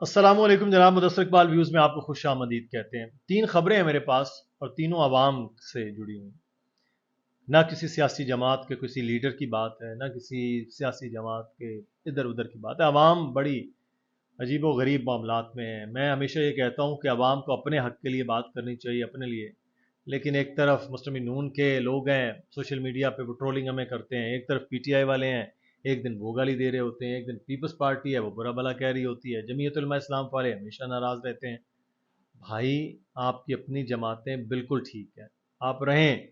السلام علیکم جناب مدثر اقبال ویوز میں آپ کو خوش آمدید کہتے ہیں۔ تین خبریں ہیں میرے پاس اور تینوں عوام سے جڑی ہوئی، نہ کسی سیاسی جماعت کے کسی لیڈر کی بات ہے، نہ کسی سیاسی جماعت کے ادھر ادھر کی بات ہے۔ عوام بڑی عجیب و غریب معاملات میں ہے۔ میں ہمیشہ یہ کہتا ہوں کہ عوام کو اپنے حق کے لیے بات کرنی چاہیے، اپنے لیے، لیکن ایک طرف مسلم نون کے لوگ ہیں، سوشل میڈیا پہ وہ ٹرولنگ ہمیں کرتے ہیں، ایک طرف پی ٹی آئی والے ہیں، ایک دن وہ گالی دے رہے ہوتے ہیں، ایک دن پیپلز پارٹی ہے وہ برا بلا کہہ رہی ہوتی ہے، جمعیت علماء اسلام والے ہمیشہ ناراض رہتے ہیں۔ بھائی، آپ کی اپنی جماعتیں بالکل ٹھیک ہیں، آپ رہیں،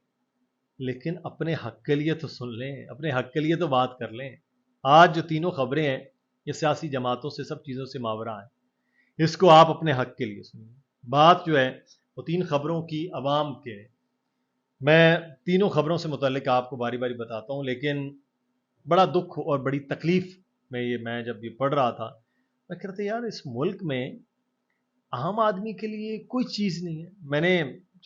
لیکن اپنے حق کے لیے تو سن لیں، اپنے حق کے لیے تو بات کر لیں۔ آج جو تینوں خبریں ہیں یہ سیاسی جماعتوں سے سب چیزوں سے ماورا ہیں، اس کو آپ اپنے حق کے لیے سنیں۔ بات جو ہے وہ تین خبروں کی عوام کے، میں تینوں خبروں سے متعلق آپ کو باری باری بتاتا ہوں، لیکن بڑا دکھ اور بڑی تکلیف میں جب یہ پڑھ رہا تھا میں کہتا یار اس ملک میں عام آدمی کے لیے کوئی چیز نہیں ہے۔ میں نے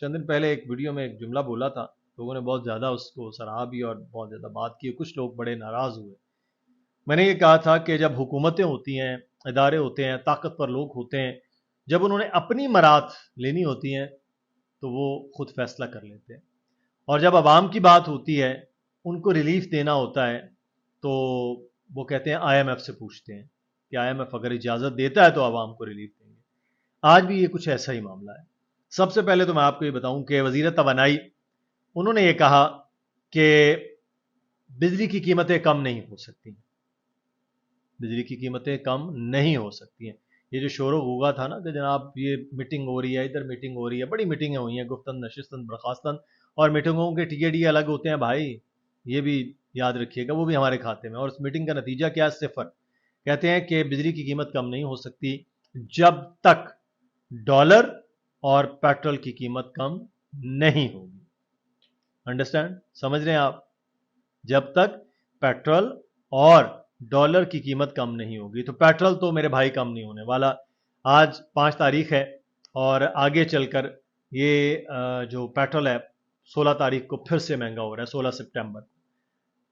چند دن پہلے ایک ویڈیو میں ایک جملہ بولا تھا، لوگوں نے بہت زیادہ اس کو سراہا بھی اور بہت زیادہ بات کی، کچھ لوگ بڑے ناراض ہوئے۔ میں نے یہ کہا تھا کہ جب حکومتیں ہوتی ہیں، ادارے ہوتے ہیں، طاقتور لوگ ہوتے ہیں، جب انہوں نے اپنی مراد لینی ہوتی ہیں تو وہ خود فیصلہ کر لیتے ہیں، اور جب عوام کی بات ہوتی ہے، ان کو ریلیف دینا ہوتا ہے، تو وہ کہتے ہیں آئی ایم ایف سے پوچھتے ہیں کہ آئی ایم ایف اگر اجازت دیتا ہے تو عوام کو ریلیف دیں گے۔ آج بھی یہ کچھ ایسا ہی معاملہ ہے۔ سب سے پہلے تو میں آپ کو یہ بتاؤں کہ وزیر توانائی انہوں نے یہ کہا کہ بجلی کی قیمتیں کم نہیں ہو سکتی، بجلی کی قیمتیں کم نہیں ہو سکتی ہیں۔ یہ جو شور و غوغا تھا نا کہ جناب یہ میٹنگ ہو رہی ہے، ادھر میٹنگ ہو رہی ہے، بڑی میٹنگیں ہوئی ہیں، گفتن نشستن برخاستن، اور میٹنگوں کے ٹکٹ یہ الگ ہوتے ہیں بھائی، یہ بھی یاد رکھیے گا، وہ بھی ہمارے کھاتے میں، اور اس میٹنگ کا نتیجہ کیا ہے؟ صفر۔ کہتے ہیں کہ بجلی کی قیمت کم نہیں ہو سکتی جب تک ڈالر اور پیٹرول کی قیمت کم نہیں ہوگی۔ انڈرسٹینڈ؟ سمجھ رہے ہیں آپ؟ جب تک پیٹرول اور ڈالر کی قیمت کم نہیں ہوگی، تو پیٹرول تو میرے بھائی کم نہیں ہونے والا۔ آج 5 تاریخ ہے اور آگے چل کر یہ جو پیٹرول ہے 16 تاریخ کو پھر سے مہنگا ہو رہا ہے، 16 سپٹمبر۔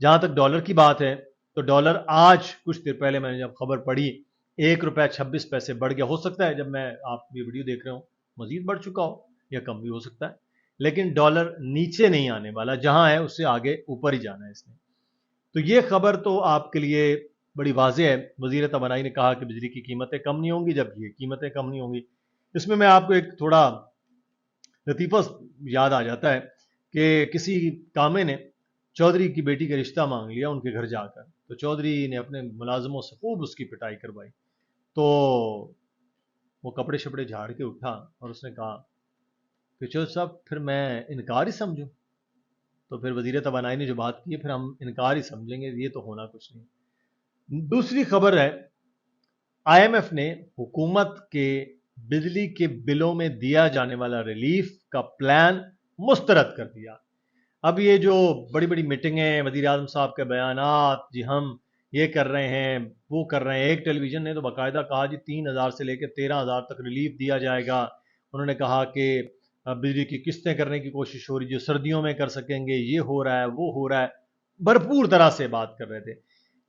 جہاں تک ڈالر کی بات ہے تو ڈالر آج کچھ دیر پہلے میں نے جب خبر پڑھی ₹1.26 بڑھ گیا۔ ہو سکتا ہے جب میں آپ یہ ویڈیو دیکھ رہے ہوں مزید بڑھ چکا ہو یا کم بھی ہو سکتا ہے، لیکن ڈالر نیچے نہیں آنے والا، جہاں ہے اس سے آگے اوپر ہی جانا ہے اس نے۔ تو یہ خبر تو آپ کے لیے بڑی واضح ہے۔ وزیر توانائی نے کہا کہ بجلی کی قیمتیں کم نہیں ہوں گی جب یہ قیمتیں کم نہیں ہوں گی۔ اس میں آپ کو ایک تھوڑا لطیفہ یاد آ جاتا ہے کہ کسی کامے نے چودھری کی بیٹی کا رشتہ مانگ لیا ان کے گھر جا کر، تو چودھری نے اپنے ملازموں سے خوب اس کی پٹائی کروائی، تو وہ کپڑے شپڑے جھاڑ کے اٹھا اور اس نے کہا کہ چودھری صاحب پھر میں انکار ہی سمجھوں؟ تو پھر وزیر توانائی نے جو بات کی ہے پھر ہم انکار ہی سمجھیں گے، یہ تو ہونا کچھ نہیں۔ دوسری خبر ہے، آئی ایم ایف نے حکومت کے بجلی کے بلوں میں دیا جانے والا ریلیف کا پلان مسترد کر دیا۔ اب یہ جو بڑی بڑی میٹنگیں، وزیر اعظم صاحب کے بیانات، جی ہم یہ کر رہے ہیں وہ کر رہے ہیں، ایک ٹیلی ویژن نے تو باقاعدہ کہا جی 3,000 سے لے کے 13,000 تک ریلیف دیا جائے گا۔ انہوں نے کہا کہ بجلی کی قسطیں کرنے کی کوشش ہو رہی جو سردیوں میں کر سکیں گے، یہ ہو رہا ہے وہ ہو رہا ہے، بھرپور طرح سے بات کر رہے تھے،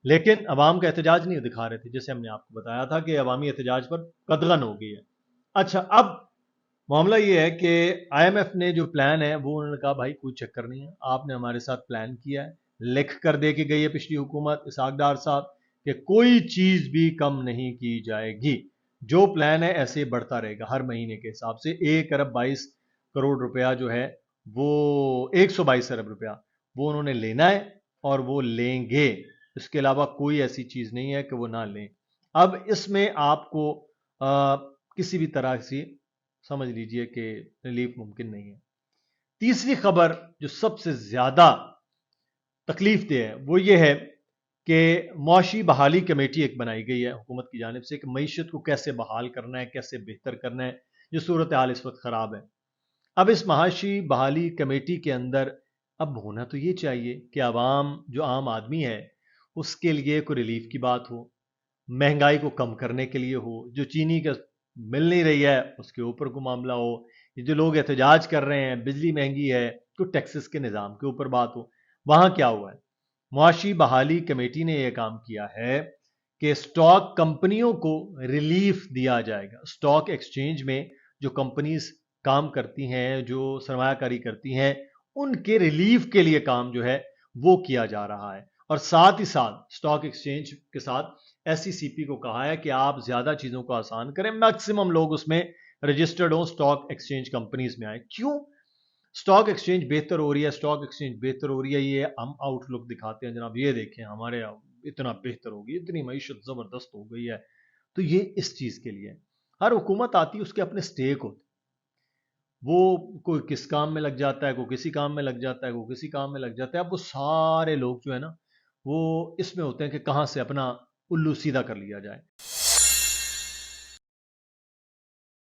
لیکن عوام کا احتجاج نہیں دکھا رہے تھے، جیسے ہم نے آپ کو بتایا تھا کہ عوامی احتجاج پر قدغن ہو گئی ہے۔ اچھا، اب معاملہ یہ ہے کہ آئی ایم ایف نے جو پلان ہے وہ انہوں نے کہا بھائی کوئی چکر نہیں ہے، آپ نے ہمارے ساتھ پلان کیا ہے، لکھ کر دے کے گئی ہے پچھلی حکومت اسحاق ڈار صاحب کہ کوئی چیز بھی کم نہیں کی جائے گی، جو پلان ہے ایسے بڑھتا رہے گا ہر مہینے کے حساب سے۔ 1,22 کروڑ روپیہ جو ہے وہ 122 ارب روپیہ وہ انہوں نے لینا ہے اور وہ لیں گے، اس کے علاوہ کوئی ایسی چیز نہیں ہے کہ وہ نہ لیں۔ اب اس میں آپ کو کسی بھی طرح سے سمجھ لیجئے کہ ریلیف ممکن نہیں ہے۔ تیسری خبر جو سب سے زیادہ تکلیف دہ ہے وہ یہ ہے کہ معاشی بحالی کمیٹی ایک بنائی گئی ہے حکومت کی جانب سے کہ معیشت کو کیسے بحال کرنا ہے، کیسے بہتر کرنا ہے، یہ صورتحال اس وقت خراب ہے۔ اب اس معاشی بحالی کمیٹی کے اندر اب ہونا تو یہ چاہیے کہ عوام جو عام آدمی ہے اس کے لیے کوئی ریلیف کی بات ہو، مہنگائی کو کم کرنے کے لیے ہو، جو چینی کا مل نہیں رہی ہے اس کے اوپر کو معاملہ ہو، یہ جو لوگ احتجاج کر رہے ہیں بجلی مہنگی ہے تو ٹیکسز کے نظام کے اوپر بات ہو۔ وہاں کیا ہوا ہے؟ معاشی بحالی کمیٹی نے یہ کام کیا ہے کہ سٹاک کمپنیوں کو ریلیف دیا جائے گا. سٹاک ایکسچینج میں جو کمپنیز کام کرتی ہیں، جو سرمایہ کاری کرتی ہیں، ان کے ریلیف کے لیے کام جو ہے وہ کیا جا رہا ہے. اور ساتھ ہی ساتھ سٹاک ایکسچینج کے ساتھ ایس سی سی پی کو کہا ہے کہ آپ زیادہ چیزوں کو آسان کریں، میکسیمم لوگ اس میں رجسٹرڈ ہوں، سٹاک ایکسچینج کمپنیز میں آئیں. کیوں سٹاک ایکسچینج بہتر ہو رہی ہے؟ سٹاک ایکسچینج بہتر ہو رہی ہے، یہ ہم آؤٹ لک دکھاتے ہیں جناب، یہ دیکھیں ہمارے اتنا بہتر ہوگی، اتنی معیشت زبردست ہو گئی ہے. تو یہ اس چیز کے لیے ہر حکومت آتی ہے، اس کے اپنے سٹیک ہوتے، وہ کوئی کس کام میں لگ جاتا ہے، کوئی کسی کام میں لگ جاتا ہے، کوئی کسی کام میں لگ جاتا ہے. اب وہ سارے لوگ جو ہے نا وہ اس میں ہوتے ہیں کہ کہاں سے اپنا الو سیدھا کر لیا جائے.